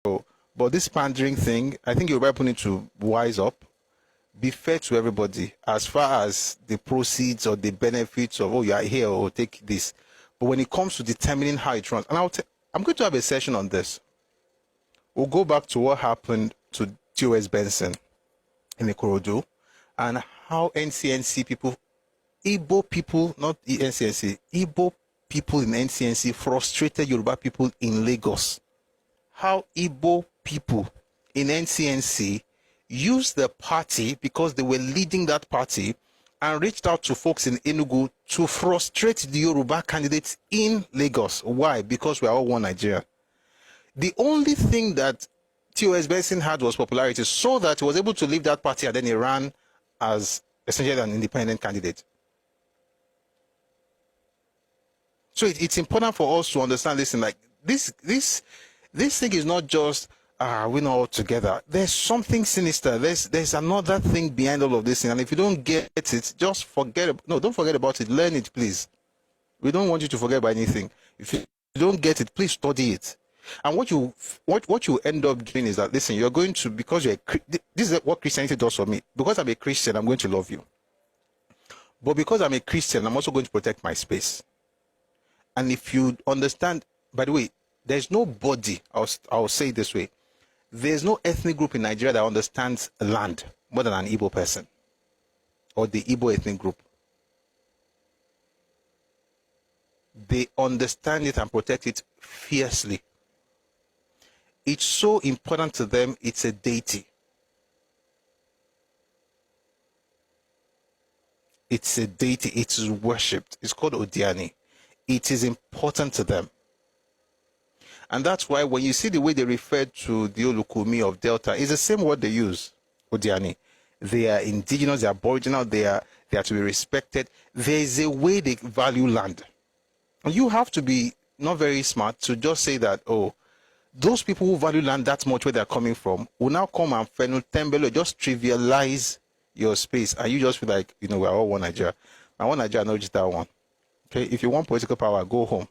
But this pandering thing, I think Yoruba people need to wise up, be fair to everybody as far as the proceeds or the benefits of, oh, you are here, or take this. But when it comes to determining how it runs, and I'm going to have a session on this. We'll go back to what happened to T.O.S. Benson in Ikorodu and how NCNC people, Igbo people, not NCNC, Igbo people in NCNC frustrated Yoruba people in Lagos. How Igbo people in NCNC used the party because they were leading that party and reached out to folks in Enugu to frustrate the Yoruba candidates in Lagos. Why? Because we are all one Nigeria. The only thing that T.O.S. Benson had was popularity, so that he was able to leave that party and then he ran as essentially an independent candidate. So it's important for us to understand this, and like this thing is not just we're not all together. There's something sinister. There's another thing behind all of this thing, and if you don't get it, just don't forget about it. Learn it, please. We don't want you to forget about anything. If you don't get it, please study it. And what you end up doing is that, listen, you're going to, because this is what Christianity does for me. Because I'm a Christian, I'm going to love you. But because I'm a Christian, I'm also going to protect my space. And if you understand, by the way, there's nobody, I'll say it this way, there's no ethnic group in Nigeria that understands land more than an Igbo person or the Igbo ethnic group. They understand it and protect it fiercely. It's so important to them, it's a deity. It's a deity, it is worshipped. It's called Odiani. It is important to them. And that's why when you see the way they refer to the Olukumi of Delta, it's the same word they use, Odiani. They are indigenous, they are aboriginal, they are to be respected. There is a way they value land. And you have to be not very smart to just say that, oh, those people who value land that much where they're coming from will now come and tembele, just trivialize your space, and you just feel like, we're all one Nigeria. And one Nigeria, not just that one. Okay, if you want political power, go home.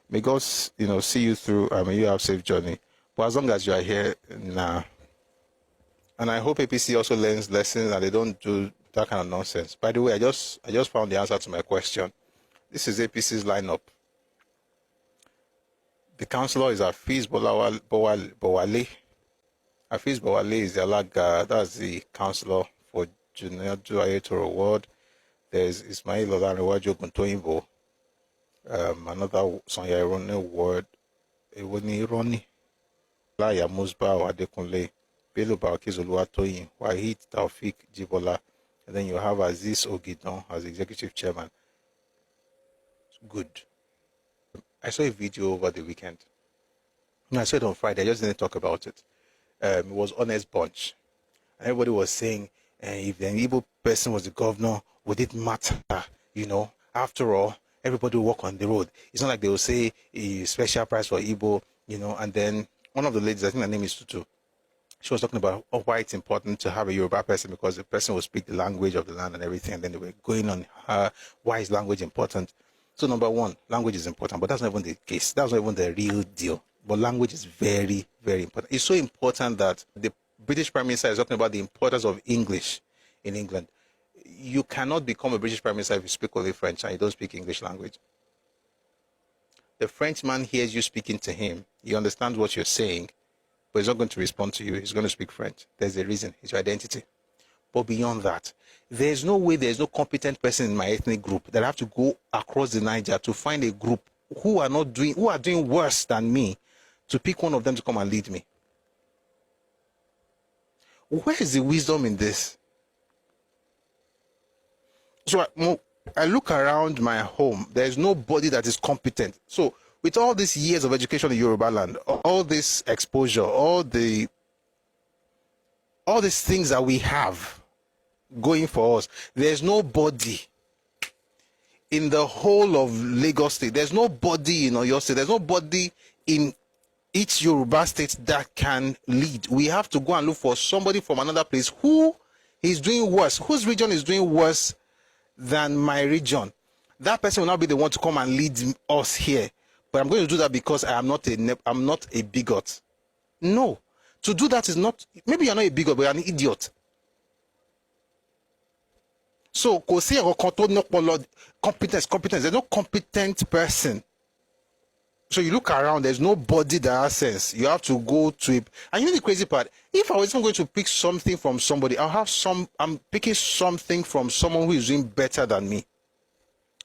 May God, see you through. May you have safe journey. But as long as you are here, nah. And I hope APC also learns lessons and they don't do that kind of nonsense. By the way, I just found the answer to my question. This is APC's lineup. The councillor is Hafiz Bowale. Hafiz Bowale is the Alaga. That's the councillor for Junior Ayetoro Ward. There's Ismail Olanrewaju Guntoyinbo. Another Sonya Irone Ward. Ewoni Ironi. Laya Musba Adekunle. Bello Barakiz Oluwatoyin. Wahid Taufik Jibola. And then you have Aziz Ogidon as executive chairman. Good. I saw a video over the weekend. No, I saw it on Friday. I just didn't talk about it. It was Honest Bunch. Everybody was saying, if the Igbo person was the governor, would it matter? After all, everybody will walk on the road. It's not like they will say a special price for Igbo, and then one of the ladies, I think her name is Tutu, she was talking about why it's important to have a Yoruba person, because the person will speak the language of the land and everything, and then they were going on why is language important. So number one, language is important, but that's not even the case. That's not even the real deal. But language is very, very important. It's so important that the British Prime Minister is talking about the importance of English in England. You cannot become a British Prime Minister if you speak only French and you don't speak English language. The Frenchman hears you speaking to him. He understands what you're saying, but he's not going to respond to you. He's going to speak French. There's a reason. It's your identity. But beyond that, there's no way there's no competent person in my ethnic group that I have to go across the Niger to find a group who are doing worse than me, to pick one of them to come and lead me. Where is the wisdom in this? So I look around my home. There's nobody that is competent. So with all these years of education in Yoruba land, all this exposure, all these things that we have going for us, there's nobody in the whole of Lagos State, there's nobody in Oyo State, there's nobody in each Yoruba state that can lead. We have to go and look for somebody from another place who is doing worse, whose region is doing worse than my region. That person will not be the one to come and lead us here. But I'm going to do that because I'm not a bigot. No. To do that is not, maybe you're not a bigot, but you're an idiot. So, competence. There's no competent person. So you look around, there's nobody that has sense. You have to go to it. And you know the crazy part? If I was even going to pick something from somebody, I'm picking something from someone who is doing better than me.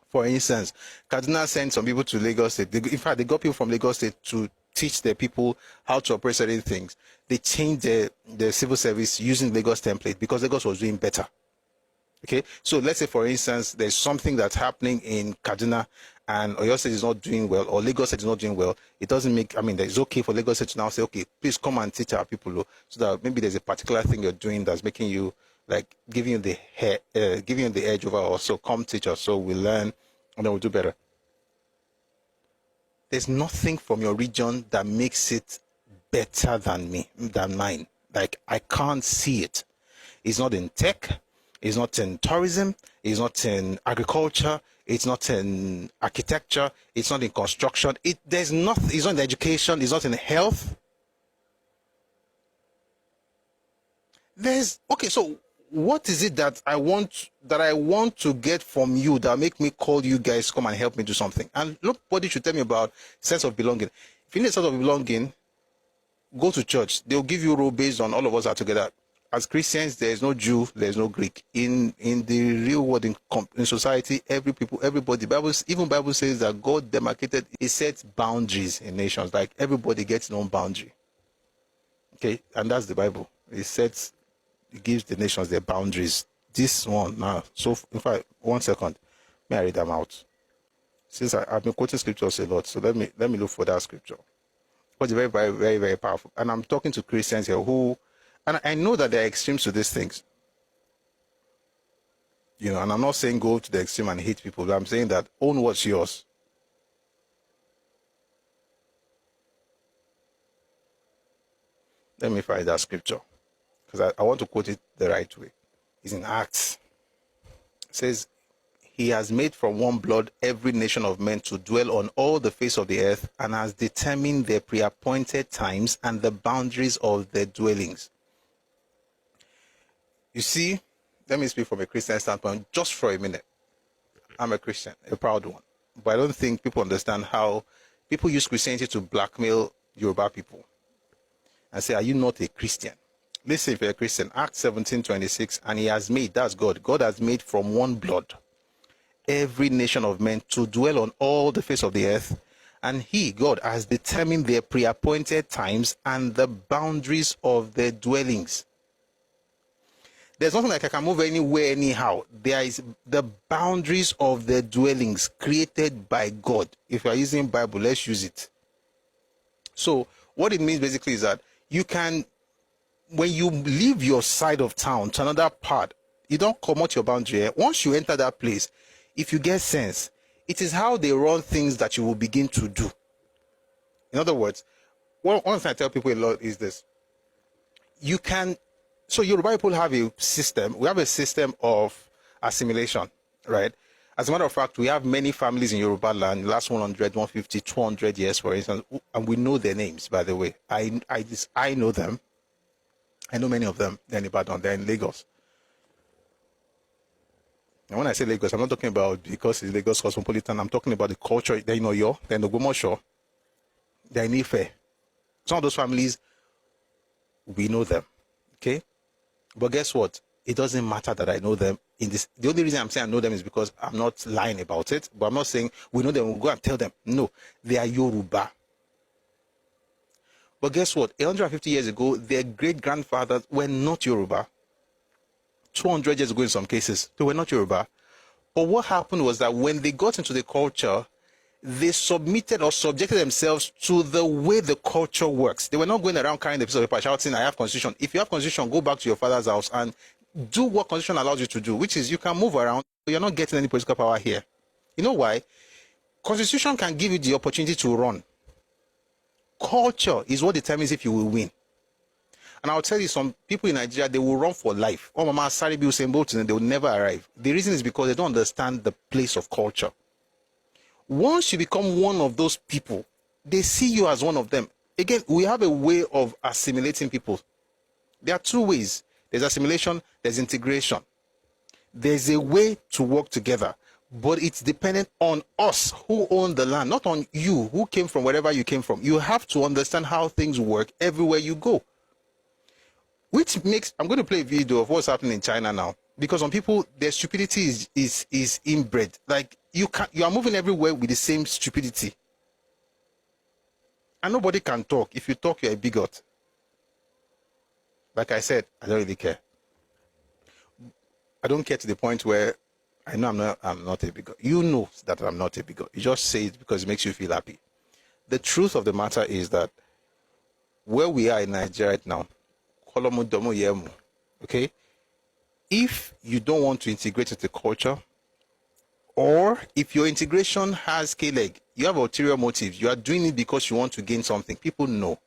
For instance, Kaduna sent some people to Lagos State. In fact, they got people from Lagos State to teach their people how to operate certain things. They changed the civil service using Lagos template because Lagos was doing better. Okay, so let's say, for instance, there's something that's happening in Kaduna and Oyo State is not doing well, or Lagos State is not doing well. It doesn't make, it's okay for Lagos State to now say, okay, please come and teach our people, so that maybe there's a particular thing you're doing that's making you, like, giving you the edge over us. So come teach us, so we learn, and then we'll do better. There's nothing from your region that makes it better than mine. Like, I can't see it. It's not in tech. It's not in tourism. It's not in agriculture. It's not in architecture. It's not in construction. There's nothing. It's not in education. It's not in health. Okay. So what is it that I want to get from you that make me call you guys come and help me do something? And nobody should tell me about sense of belonging. If you need a sense of belonging, go to church. They'll give you role based on all of us are together. As Christians, there is no Jew, there is no Greek. In the real world, in society, everybody, Bible says that God demarcated, He sets boundaries in nations. Like, everybody gets their own boundary. Okay, and that's the Bible. It gives the nations their boundaries. This one now. So, in fact, 1 second, may I read them out? Since I've been quoting scriptures a lot, so let me look for that scripture. But it's very, very, very, very powerful. And I'm talking to Christians here who. And I know that there are extremes to these things. And I'm not saying go to the extreme and hate people, but I'm saying that own what's yours. Let me find that scripture, because I want to quote it the right way. It's in Acts. It says, He has made from one blood every nation of men to dwell on all the face of the earth, and has determined their pre-appointed times and the boundaries of their dwellings. You see, let me speak from a Christian standpoint just for a minute. I'm a Christian, a proud one. But I don't think people understand how people use Christianity to blackmail Yoruba people and say, are you not a Christian? Listen, if you're a Christian, Acts 17:26, and He has made, that's God. God has made from one blood every nation of men to dwell on all the face of the earth. And He, God, has determined their pre-appointed times and the boundaries of their dwellings. There's nothing like I can move anywhere anyhow. There is the boundaries of the dwellings created by God. If you are using Bible, let's use it. So what it means basically is that you can, when you leave your side of town to another part, you don't come out your boundary. Once you enter that place, if you get sense, it is how they run things that you will begin to do. In other words, one thing I tell people a lot is this. So Yoruba people have a system. We have a system of assimilation, right? As a matter of fact, we have many families in Yoruba land, last 100, 150, 200 years, for instance, and we know their names, by the way. I know them. I know many of them. They're in Ibadan, they're in Lagos. And when I say Lagos, I'm not talking about because it's Lagos cosmopolitan. I'm talking about the culture. They're in Oyo, they're in Ogbomoso, they're in Ife. Some of those families, we know them, okay? But guess what? It doesn't matter that I know them. The only reason I'm saying I know them is because I'm not lying about it. But I'm not saying we know them, we'll go and tell them. No, they are Yoruba. But guess what? 150 years ago, their great-grandfathers were not Yoruba. 200 years ago in some cases, they were not Yoruba. But what happened was that when they got into the culture, they submitted or subjected themselves to the way the culture works. They were not going around carrying the piece of paper shouting, I have constitution. If you have constitution, go back to your father's house and do what constitution allows you to do, which is you can move around, but you're not getting any political power here. You know why? Constitution can give you the opportunity to run. Culture is what determines if you will win. And I'll tell you, some people in Nigeria, they will run for life. Oh, Mama, sorry, Usain Bolt, and they will never arrive. The reason is because they don't understand the place of culture. Once you become one of those people, they see you as one of them. Again, we have a way of assimilating people. There are two ways. There's assimilation, there's integration. There's a way to work together, but it's dependent on us who own the land, not on you who came from wherever you came from. You have to understand how things work everywhere you go. Which makes, I'm going to play a video of what's happening in China now, because some people, their stupidity is inbred. Like you are moving everywhere with the same stupidity. And nobody can talk. If you talk, you're a bigot. Like I said, I don't really care. I don't care to the point where I know I'm not a bigot. You know that I'm not a bigot. You just say it because it makes you feel happy. The truth of the matter is that where we are in Nigeria right now, okay, if you don't want to integrate into the culture, or if your integration has K-leg, you have ulterior motives, you are doing it because you want to gain something, people know.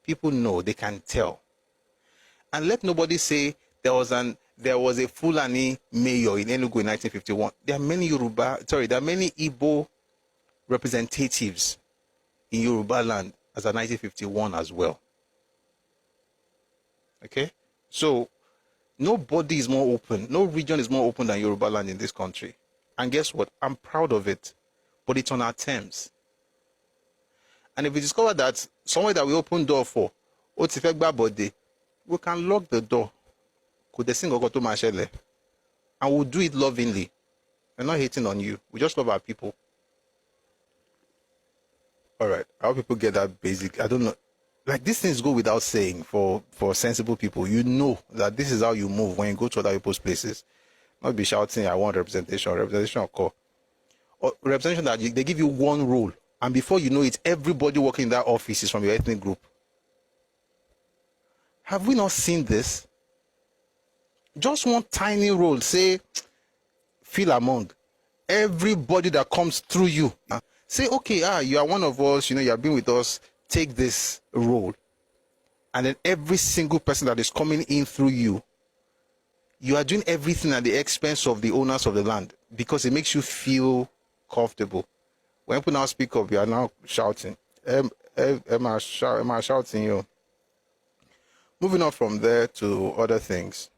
People know, they can tell. And let nobody say there was a Fulani mayor in Enugu in 1951. There are many Igbo representatives in Yoruba land as of 1951 as well. Okay? So, nobody is more open. No region is more open than Yoruba land in this country. And guess what? I'm proud of it. But it's on our terms. And if we discover that somewhere that we open door for, we can lock the door. And we'll do it lovingly. We're not hating on you. We just love our people. All right. How people get that basic? I don't know. Like, these things go without saying for sensible people. You know that this is how you move when you go to other people's places. Not be shouting, I want representation. Representation occur. Or representation that they give you one role. And before you know it, everybody working in that office is from your ethnic group. Have we not seen this? Just one tiny role, say, feel among. Everybody that comes through you. Say, okay, you are one of us, you have been with us, take this role. And then every single person that is coming in through you, you are doing everything at the expense of the owners of the land because it makes you feel comfortable. When people now speak up, you are now shouting. Am I shouting you? Moving on from there to other things.